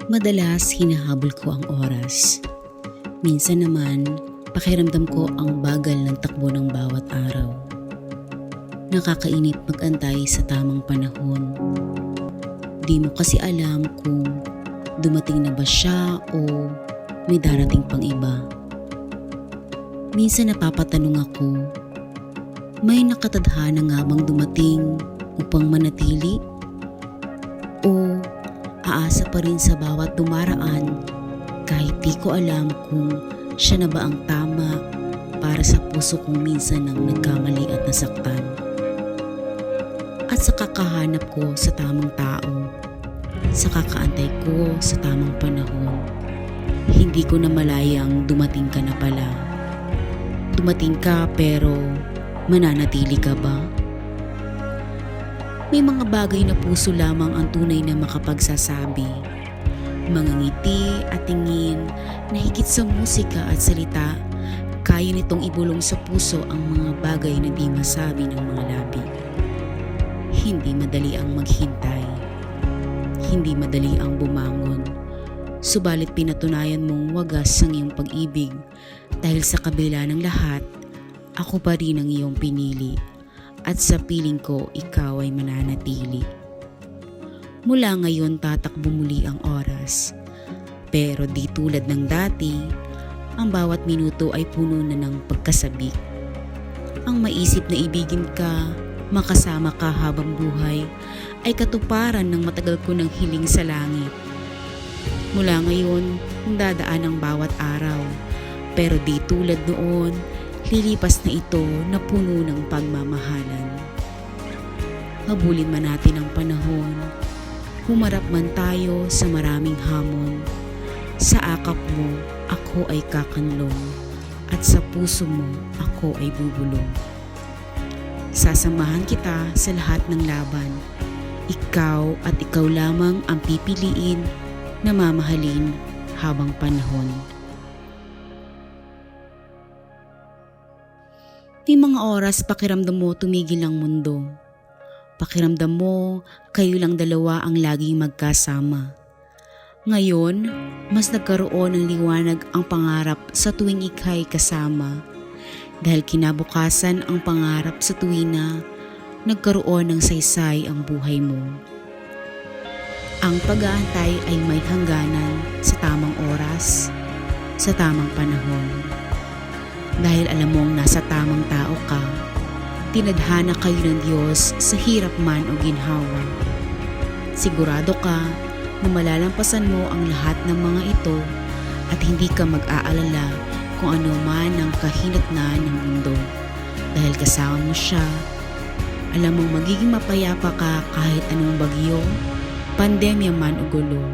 Madalas hinahabol ko ang oras. Minsan naman, pakiramdam ko ang bagal ng takbo ng bawat araw. Nakakainip mag-antay sa tamang panahon. Di mo kasi alam kung dumating na ba siya o may darating pang iba. Minsan napapatanong ako, may nakatadhana nga bang dumating upang manatili? O aasa pa rin sa bawat dumaraan kahit di ko alam kung siya na ba ang tama para sa puso kong minsan nang nagkamali at nasaktan. At sa kakahanap ko sa tamang tao, sa kakaantay ko sa tamang panahon, hindi ko na malayang dumating ka na pala. Dumating ka pero mananatili ka ba? May mga bagay na puso lamang ang tunay na makapagsasabi. Mga ngiti at tingin na higit sa musika at salita, kaya nitong ibulong sa puso ang mga bagay na di masabi ng mga labi. Hindi madali ang maghintay. Hindi madali ang bumangon. Subalit pinatunayan mong wagas ang iyong pag-ibig dahil sa kabila ng lahat, ako pa rin ang iyong pinili. At sa piling ko, ikaw ay mananatili. Mula ngayon tatakbo muli ang oras. Pero di tulad ng dati, ang bawat minuto ay puno na ng pagkasabik. Ang maisip na ibigin ka, makasama ka habang buhay, ay katuparan ng matagal ko ng hiling sa langit. Mula ngayon, dadaan ang bawat araw. Pero di tulad noon, lilipas na ito na puno ng pagmamahalan. Habulin man natin ang panahon, humarap man tayo sa maraming hamon. Sa akap mo, ako ay kakanlong, at sa puso mo, ako ay bubulong. Sasamahan kita sa lahat ng laban. Ikaw at ikaw lamang ang pipiliin na mamahalin habang panahon. May mga oras pakiramdam mo tumigil ang mundo. Pakiramdam mo kayo lang dalawa ang laging magkasama. Ngayon, mas nagkaroon ng liwanag ang pangarap sa tuwing ika'y kasama. Dahil kinabukasan ang pangarap sa tuwing na nagkaroon ng saysay ang buhay mo. Ang pag-aantay ay may hangganan sa tamang oras, sa tamang panahon. Dahil alam mong nasa tamang tao ka, tinadhana kayo ng Diyos sa hirap man o ginhawa. Sigurado ka na malalampasan mo ang lahat ng mga ito at hindi ka mag-aalala kung ano man ang kahinatnan ng mundo. Dahil kasama mo siya, alam mong magiging mapayapa ka kahit anong bagyo, pandemya man o gulo.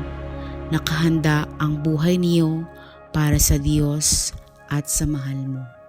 Nakahanda ang buhay niyo para sa Diyos at sa mahal mo.